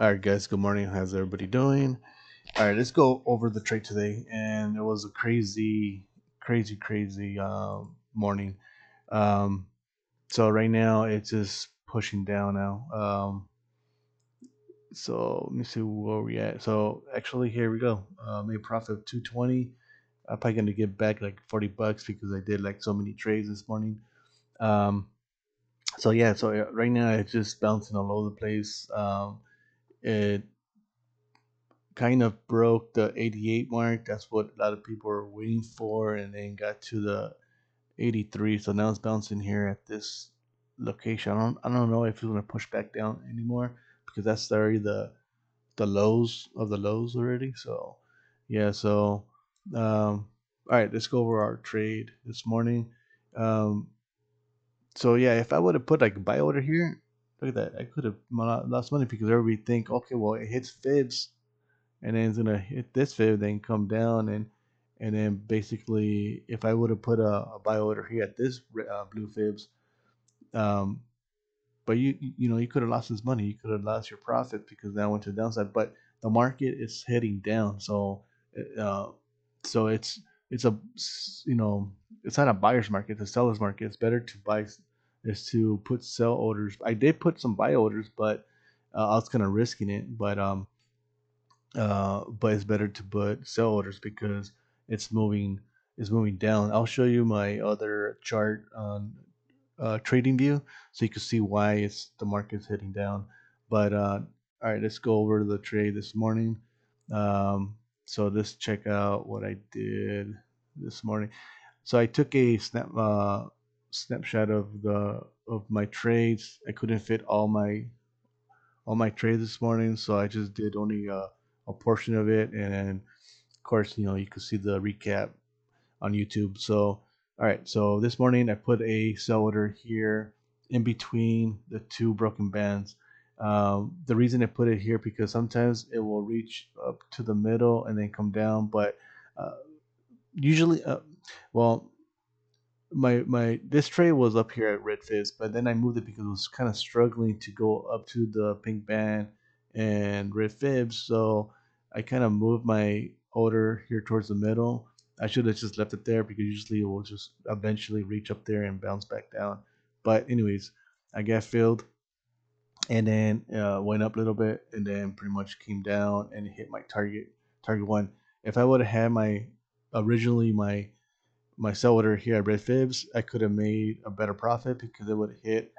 All right, guys. Good morning. How's everybody doing? All right, let's go over the trade today. And it was a crazy morning. Um, so right now it's just pushing down now. So let me see where we at. So actually, here we go. Made profit of 220. I'm probably gonna get back like $40 because I did like so many trades this morning. Um, so yeah, so right now it's just bouncing all over the place. It kind of broke the 88 mark. That's what a lot of people are waiting for, and then got to the 83. So now it's bouncing here at this location. I don't know if it's gonna push back down anymore because that's already the lows of the lows already. So yeah, so all right, let's go over our trade this morning. Um, so yeah, if I would have put like buy order here, look at that, I could have lost money because everybody think, okay, well it hits fibs and then it's gonna hit this fib, then come down, and then basically, if I would have put a buy order here at this blue fibs, um, but you could have lost this money, you could have lost your profit because that went to the downside. But the market is heading down, uh, so it's a it's not a buyer's market, it's a seller's market. It's better to buy is to put sell orders. I did put some buy orders, but I was kind of risking it, but it's better to put sell orders because it's moving it's moving down. I'll show you my other chart on trading view so you can see why it's the market's heading down. But all right, let's go over the trade this morning. So let's check out what I did this morning. So I took a snapshot of my trades. I couldn't fit all my trades this morning, so I just did only a portion of it, and then of course you can see the recap on YouTube. So all right, so this morning I put a sell order here in between the two broken bands. The reason I put it here because sometimes it will reach up to the middle and then come down, but uh, usually, well, my this tray was up here at Red Fizz, but then I moved it because it was kind of struggling to go up to the pink band and Red Fibs. So I kind of moved my order here towards the middle. I should have just left it there because usually it will just eventually reach up there and bounce back down. But anyways, I got filled and then went up a little bit and then pretty much came down and hit my target one. If I would have had my sell order here at Red Fibs, I could have made a better profit because it would hit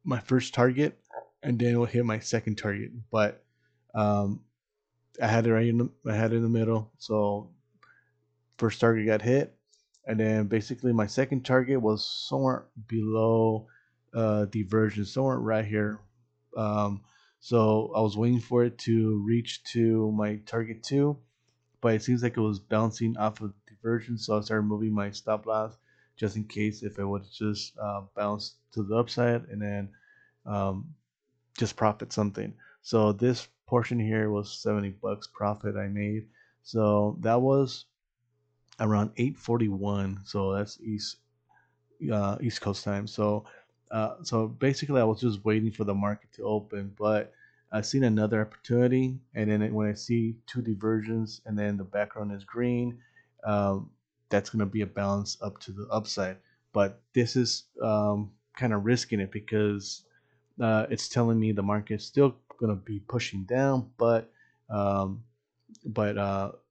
my first target and then it would hit my second target. But um, I had it in the middle. So first target got hit, and then basically my second target was somewhere below divergence, somewhere right here. Um, so I was waiting for it to reach to my target two, but it seems like it was bouncing off of divergence, so I started moving my stop loss just in case if it would just bounce to the upside and then um, just profit something. So this portion here was $70 profit I made. So that was around 8:41. So that's East Coast time. So basically, I was just waiting for the market to open, but I seen another opportunity, and then when I see two diversions, and then the background is green, that's going to be a balance up to the upside. But this is kind of risking it because it's telling me the market's still going to be pushing down, um, but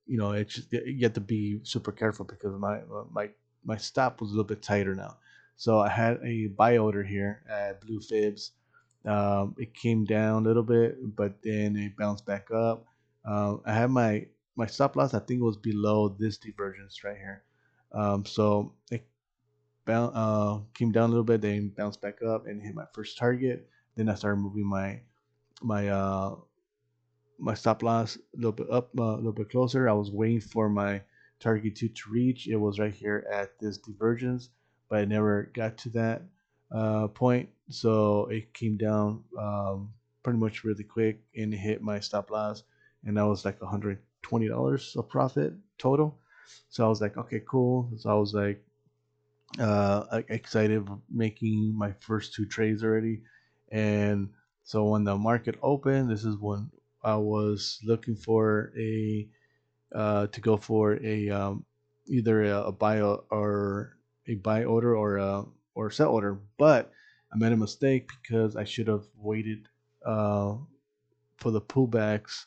it's just, you have to be super careful because my stop was a little bit tighter now. So I had a buy order here at Blue Fibs. It came down a little bit, but then it bounced back up. I had my stop loss. I think it was below this divergence right here. So it came down a little bit, then bounced back up and hit my first target. Then I started moving my my stop loss a little bit up, a little bit closer. I was waiting for my target two to reach. It was right here at this divergence, but I never got to that point. So it came down pretty much really quick and it hit my stop loss, and that was like $120 of profit total. So I was like, okay, cool. So I was like excited making my first two trades already, and So when the market opened, this is when I was looking for a to go for a either a buy or a buy order or sell order, but I made a mistake because I should have waited uh, for the pullbacks,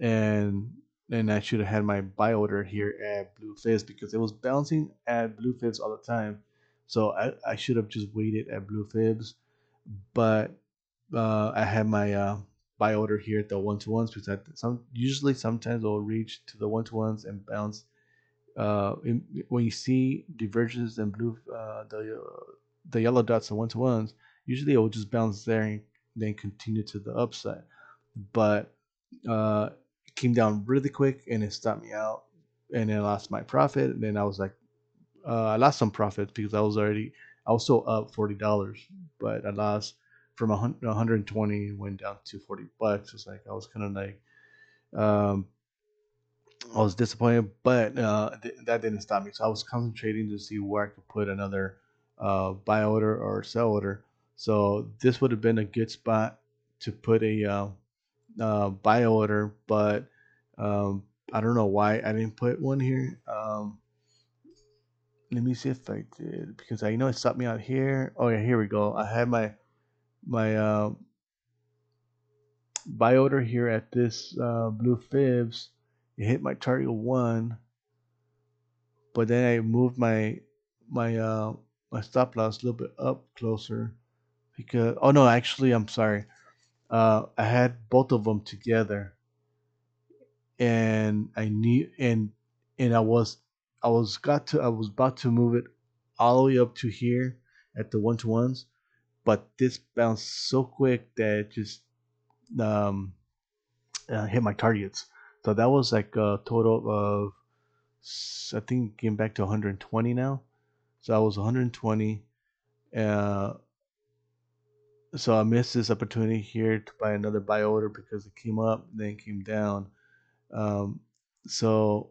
and I should have had my buy order here at Blue Fizz because it was bouncing at Blue Fizz all the time. So I should have just waited at Blue Fibs, but I had my buy order here at the one to ones because sometimes it'll reach to the one to ones and bounce. When you see divergence and blue the yellow dots and one to ones, usually it will just bounce there and then continue to the upside. But it came down really quick and it stopped me out, and then I lost my profit. And then I was like, I lost some profits because I was still up $40, but I lost from 120 went down to $40. It's like I was kind of like um, I was disappointed, but that didn't stop me. So I was concentrating to see where I could put another buy order or sell order. So this would have been a good spot to put a buy order, but um, I don't know why I didn't put one here. Let me see if I did because I know it stopped me out here. Oh yeah, here we go. I had my buy order here at this blue fibs. It hit my target one, but then I moved my my stop loss a little bit up closer because oh no, actually I'm sorry. I had both of them together, and I need and I was about to move it all the way up to here at the one to ones, but this bounced so quick that it just um, hit my targets. So that was like a total of I think getting back to 120 now. So I was 120. Uh, so I missed this opportunity here to buy another buy order because it came up and then came down. Um, so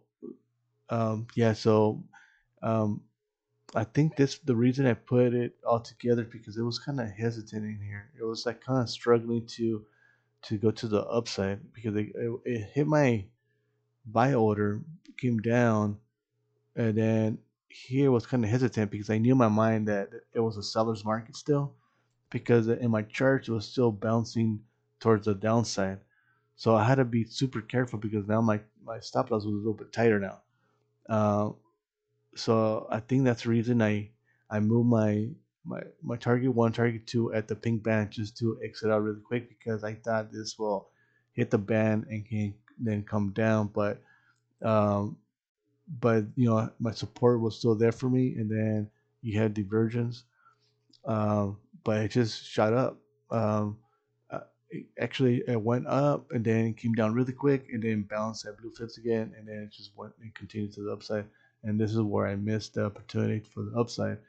yeah, so um, I think this the reason I put it all together because it was kind of hesitant in here. It was like kind of struggling to go to the upside because it hit my buy order, came down, and then here was kind of hesitant because I knew in my mind that it was a seller's market still because in my charts it was still bouncing towards the downside. So I had to be super careful because now my stop loss was a little bit tighter now. Uh, so I think that's the reason I moved my target one, target two at the pink band just to exit out really quick because I thought this will hit the band and can then come down, um, but my support was still there for me, and then you had divergence, but it just shot up. Um, Actually, it went up and then came down really quick, and then bounced at blue flips again, and then it just went and continued to the upside. And this is where I missed the opportunity for the upside.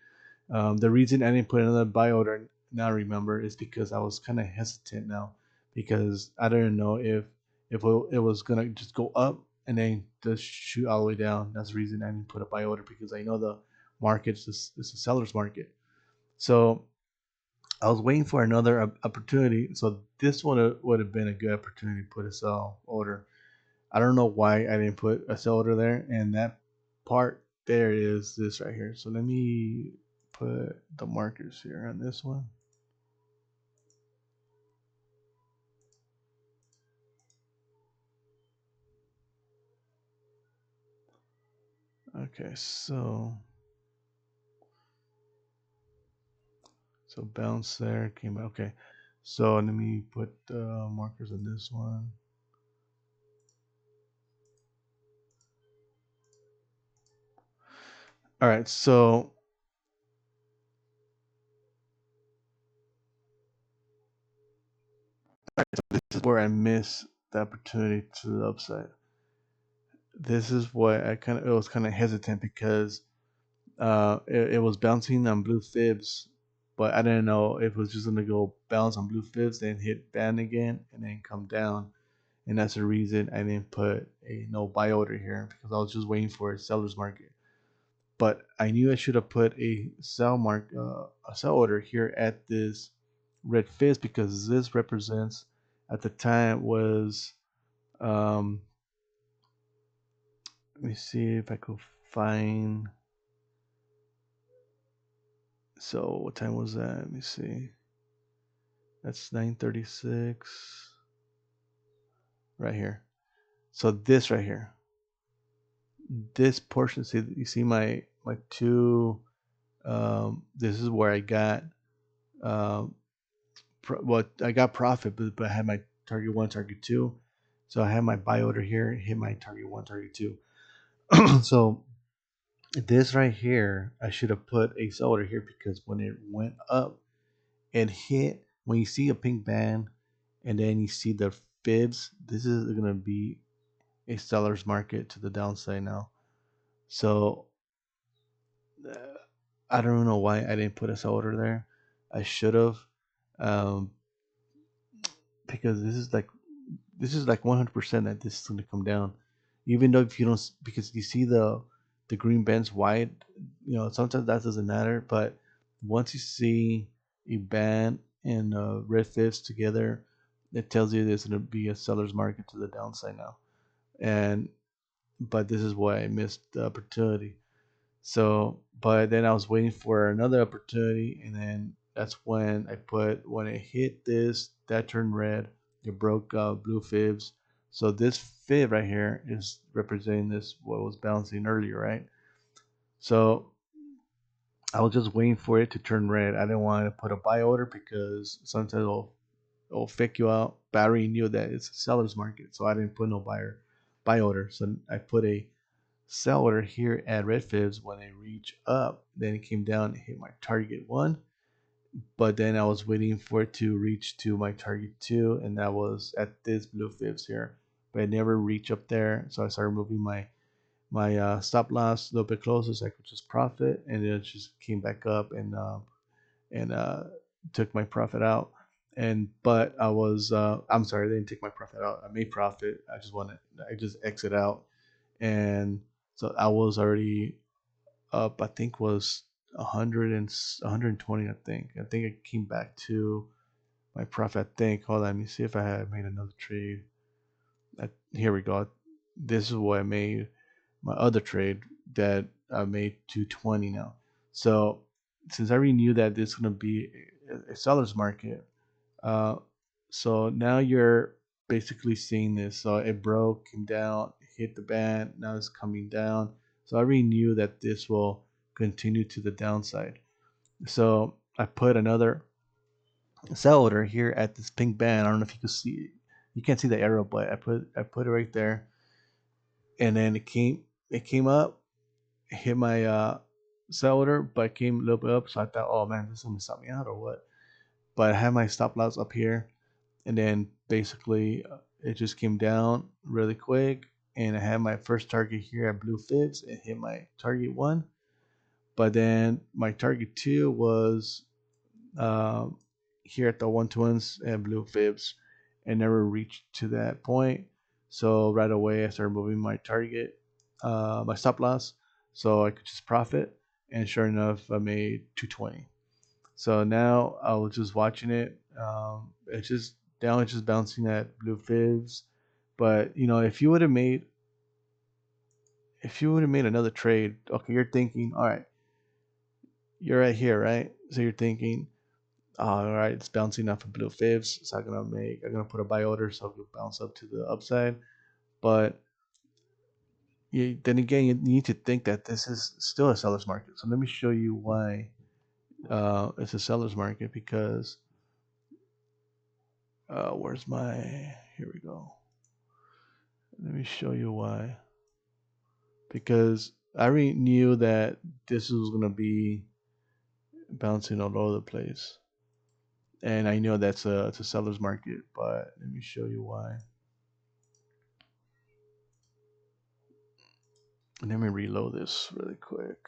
The reason I didn't put another buy order now remember is because I was kind of hesitant now because I didn't know if it was gonna just go up and then just shoot all the way down. That's the reason I didn't put a buy order because I know the market's is a seller's market. So I was waiting for another opportunity. So this one would have been a good opportunity to put a sell order. I don't know why I didn't put a sell order there, and that part there is this right here. So let me put the markers here on this one. Okay, so bounce there came out. Okay, so let me put markers on this one. All right, so this is where I miss the opportunity to the upside. This is what it was kind of hesitant because it was bouncing on blue fibs, but I didn't know if it was just gonna go bounce on blue fibs, then hit band again, and then come down. And that's the reason I didn't put a no buy order here because I was just waiting for a seller's market. But I knew I should have put a sell order here at this red fibs because this represents at the time was um, let me see if I could find. So what time was that? Let me see. That's 9:36 right here. So this right here, this portion. See, you see my two. This is where I got. Um, I got profit, but I had my target one, target two. So I had my buy order here, hit my target one, target two. So this right here, I should have put a sell order here because when it went up and hit, when you see a pink band and then you see the fibs, this is gonna be a seller's market to the downside now. So uh, I don't know why I didn't put a sell order there. I should have, um, because this is like 100% that this is going to come down, even though if you don't, because you see the green bands wide, sometimes that doesn't matter, but once you see a band and red fibs together, it tells you there's going to be a seller's market to the downside now. And but this is why I missed the opportunity. So, but then I was waiting for another opportunity, and then that's when when it hit this, that turned red. It broke blue fibs. So this fib right here is representing this what was bouncing earlier, right? So I was just waiting for it to turn red. I didn't want to put a buy order because sometimes it'll fake you out. But I already knew that it's a seller's market, so I didn't put no buy order. So I put a sell order here at red fibs. When they reach up, then it came down and hit my target one, but then I was waiting for it to reach to my target two, and that was at this blue fibs here, but it never reached up there. So I started moving my stop loss a little bit closer so I could just profit, and it just came back up and took my profit out. And but I'm sorry, I didn't take my profit out. I made profit. I just exit out, and so I was already up. I think was 100 and 120. I think it came back to my profit. I think. Hold on, let me see if I had made another trade. Here we go. This is what I made my other trade that I made 220 now. So since I already knew that this is gonna be a seller's market, uh, so now you're basically seeing this. So it broke, came down, hit the band, now it's coming down. So I already knew that this will continue to the downside. So I put another sell order here at this pink band. I don't know if you can see it. You can't see the arrow, but I put it right there, and then it came up, hit my sell order, but it came a little bit up. So I thought, oh man, this is gonna stop me out or what? But I had my stop loss up here, and then basically it just came down really quick, and I had my first target here at blue fibs and hit my target one, but then my target two was um, here at the 120s and blue fibs and never reached to that point. So right away I started moving my target, my stop loss, so I could just profit, and sure enough I made 220. So now I was just watching it. It's just down. It's just bouncing at blue fibs. But if you would have made another trade, okay, you're thinking, all right, you're right here, right? So you're thinking, oh, all right, it's bouncing off of blue fibs. So I'm gonna put a buy order, so it'll bounce up to the upside. But then again, you need to think that this is still a seller's market. So let me show you why it's a seller's market because where's my? Here we go. Let me show you why. Because I already knew that this was gonna be bouncing all over the place, and I know it's a seller's market. But let me show you why. And let me reload this really quick.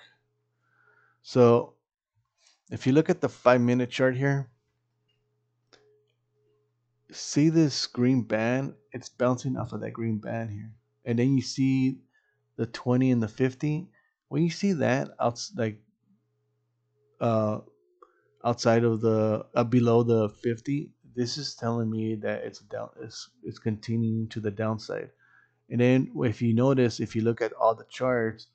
So if you look at the 5 minute chart here, see this green band? It's bouncing off of that green band here, and then you see the 20 and the 50. When you see that, like uh, outside of the below the 50, this is telling me that it's continuing to the downside. And then if you notice, if you look at all the charts,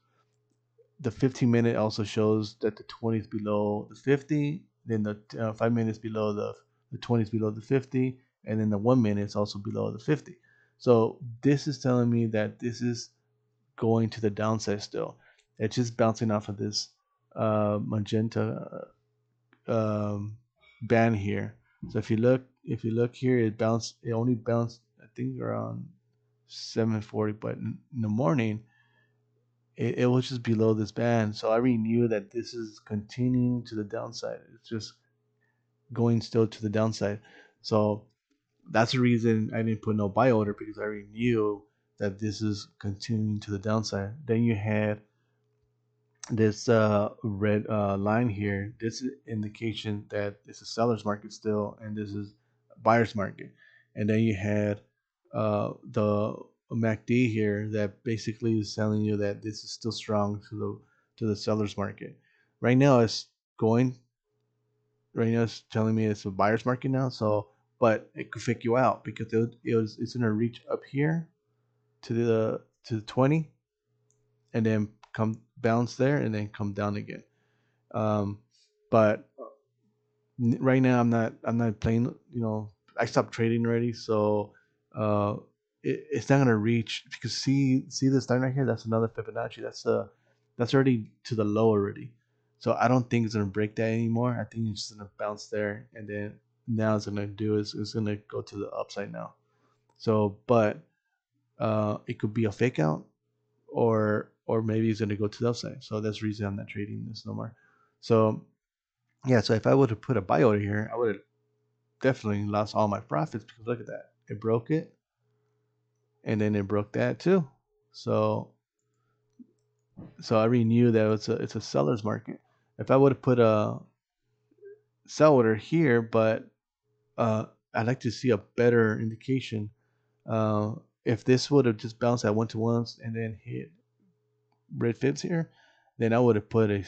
the 15-minute also shows that the 20 is below the 50, then the 5 minutes below the 20 is below the 50, and then the 1 minute is also below the 50. So this is telling me that this is going to the downside still. It's just bouncing off of this magenta band here. So if you look here, it only bounced, I think, around 7:40, but in the morning it was just below this band. So I already knew that this is continuing to the downside. It's just going still to the downside. So that's the reason I didn't put no buy order, because I already knew that this is continuing to the downside. Then you had this red line here. This is indication that it's a seller's market still, and this is a buyer's market. And then you had the MACD here that basically is telling you that this is still strong to the seller's market. Right now, it's going. Right now, it's telling me it's a buyer's market now. So, but it could fake you out because it's gonna reach up here to the 20, and then come bounce there and then come down again. Um, but right now I'm not playing. I stopped trading already, so uh, it's not gonna reach, because see this line right here. That's another Fibonacci. That's already to the low already. So I don't think it's gonna break that anymore. I think it's just gonna bounce there, and then now it's gonna do is it's gonna go to the upside now. So, but it could be a fake out, or maybe it's gonna go to the upside. So that's the reason I'm not trading this no more. So yeah, so if I would have put a buy order here, I would have definitely lost all my profits, because look at that. It broke it, and then it broke that too. So I already knew that it's a seller's market. If I would have put a sell order here, but uh, I'd like to see a better indication. Uh, if this would have just bounced at 1 to 1s and then hit red fibs here, then I would have put a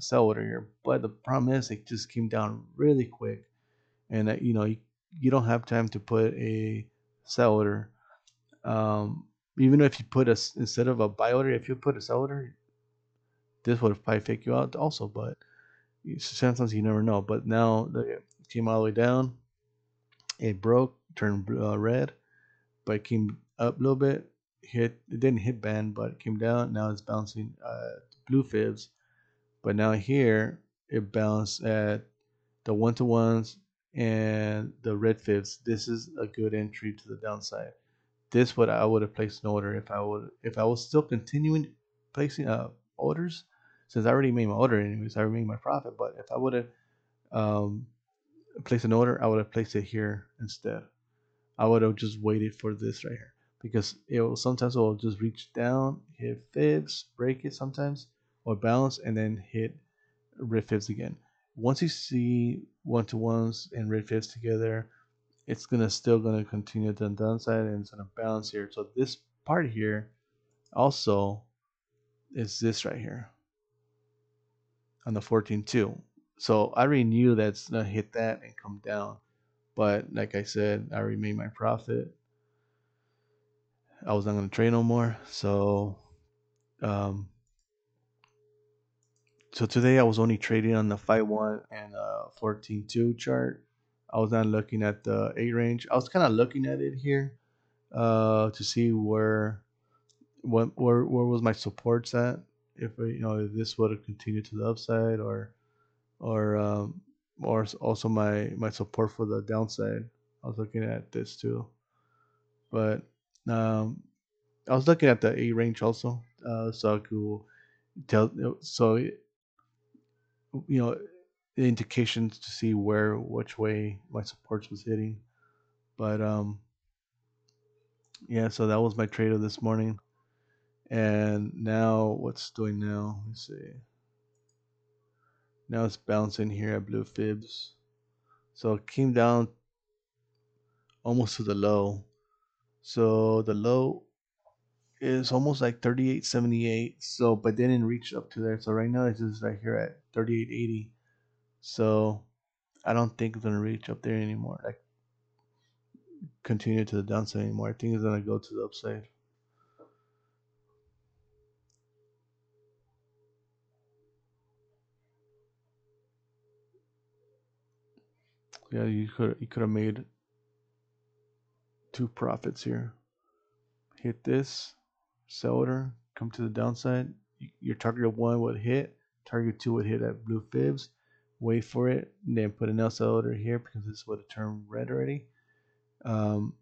sell order here. But the problem is, it just came down really quick, and you don't have time to put a sell order. Even if you put instead of a buy order, if you put a sell order, this would probably fake you out also. But sometimes you never know. But now it came all the way down. It broke, turned red, but it came up a little bit. It didn't hit band, but it came down. Now it's bouncing blue fibs. But now here it bounced at the 1 to 1s and the red fibs. This is a good entry to the downside. This what I would have placed an order if I was still continuing placing orders, since I already made my order anyways. I already made my profit. But if I would have um, placed an order, I would have placed it here instead. I would have just waited for this right here, because sometimes it will just reach down, hit fibs, break it sometimes, or bounce, and then hit red fibs again. Once you see 1 to 1s and red fibs together, it's still gonna continue to the downside, and it's gonna bounce here. So this part here also is this right here on the 14.2. So I already knew that's gonna hit that and come down. But like I said, I already made my profit. I was not gonna trade no more. Um, so today I was only trading on the 5-1 and 14.2 chart. I was not looking at the 8 range. I was kind of looking at it here to see where was my supports at, if if this would have continued to the upside, or also my support for the downside. I was looking at this too, but um, I was looking at the A range also, so I could tell. So you know the indications to see which way my supports was hitting. But yeah, so that was my trade of this morning. And now what's doing now? Let's see. Now it's bouncing here at blue fibs. So it came down almost to the low. So the low is almost like 38.78. So but then it reached up to there. So right now it's just right here at 38.80. So I don't think it's gonna reach up there anymore. Like continue to the downside anymore. I think it's gonna go to the upside. Yeah, you could have made two profits here. Hit this, sell order, come to the downside. Your target one would hit, target two would hit at blue fibs. Wait for it, and then put an sell order here because this would have turned red already. Um,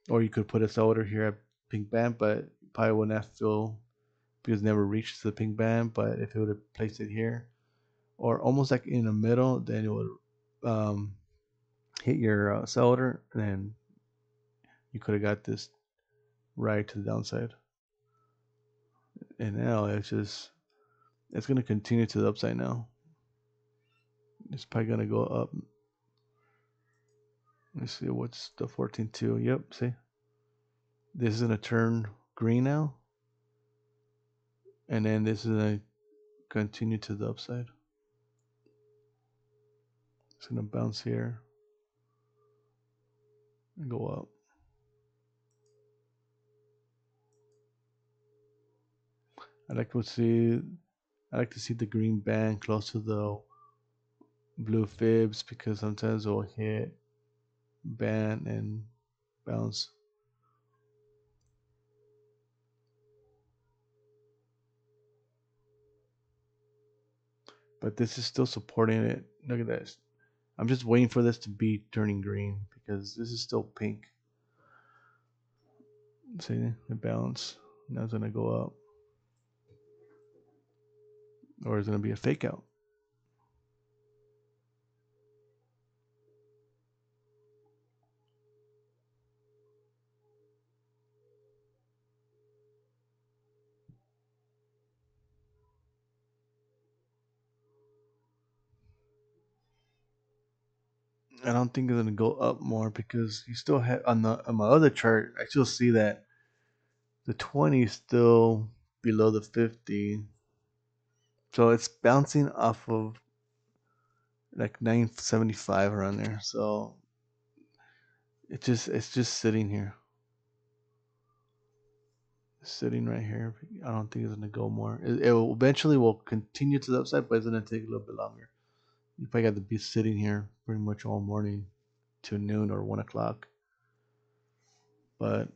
or you could put a sell order here at pink band, but probably would not fill because it never reached the pink band. But if it would have placed it here or almost like in the middle, then it would hit your sell order, and then you could have got this right to the downside. And now it's gonna continue to the upside now. It's probably gonna go up. Let's see what's the 14.2. Yep, see, this is gonna turn green now, and then this is gonna continue to the upside. It's gonna bounce here and go up. I like to see I like to see the green band close to the blue fibs because sometimes it'll hit band and bounce. But this is still supporting it. Look at this. I'm just waiting for this to be turning green because this is still pink. See the balance. Now it's gonna go up. Or it's gonna be a fake out. I don't think it's gonna go up more because you still have on my other chart. I still see that the 20 is still below the 50, so it's bouncing off of like 975 around there. So it's just sitting here, sitting right here. I don't think it's gonna go more. It will eventually will continue to the upside, but it's gonna take a little bit longer. You probably got to be sitting here pretty much all morning to noon or 1 o'clock. But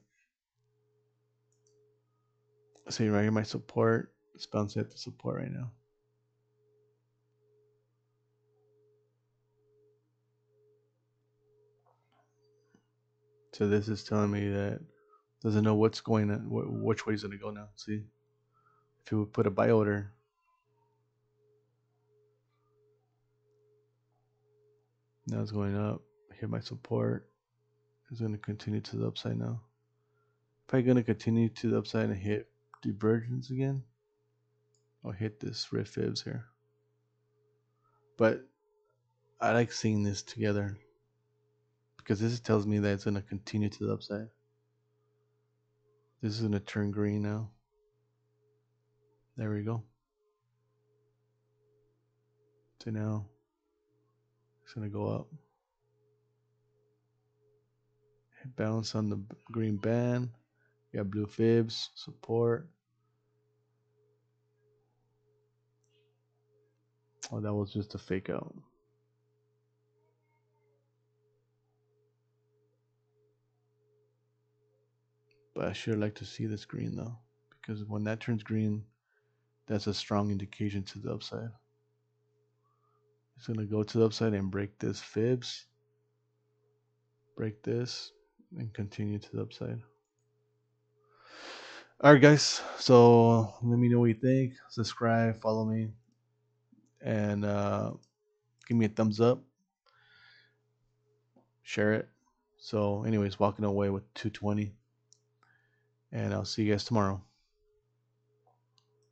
see right here, my support. It's bouncing at the support right now. So this is telling me that doesn't know what's going on, which way it's gonna go now. See, if you would put a buy order, now it's going up. Hit my support. It's gonna continue to the upside now. Probably gonna continue to the upside and hit divergence again. I'll hit this red fibs here. But I like seeing this together because this tells me that it's gonna continue to the upside. This is gonna turn green now. There we go. So now it's gonna go up. Bounce on the green band. You got blue fibs, support. Oh, that was just a fake out. But I sure like to see this green though, because when that turns green, that's a strong indication to the upside. It's gonna go to the upside and break this fibs, break this, and continue to the upside. All right, guys. So let me know what you think. Subscribe, follow me, and give me a thumbs up. Share it. So, anyways, walking away with 220, and I'll see you guys tomorrow.